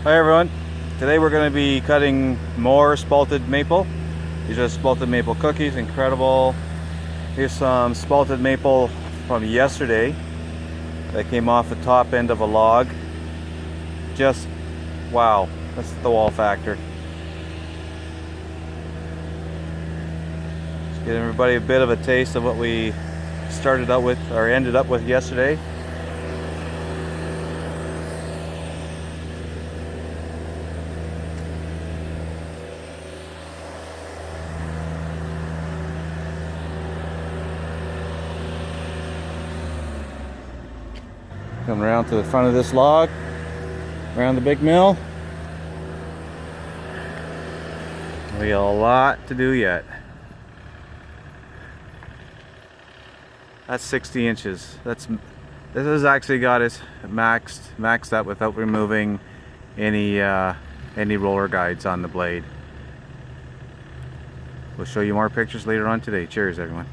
Hi everyone, today we're going to be cutting more spalted maple. These are spalted maple cookies, incredible. Here's some spalted maple from yesterday that came off the top end of a log. Just wow, that's the wall factor. Just give everybody a bit of a taste of what we started out with or ended up with yesterday. Come around to the front of this log, around the big mill. We got a lot to do yet. That's 60 inches. This has actually got us maxed up without removing any roller guides on the blade. We'll show you more pictures later on today. Cheers, everyone.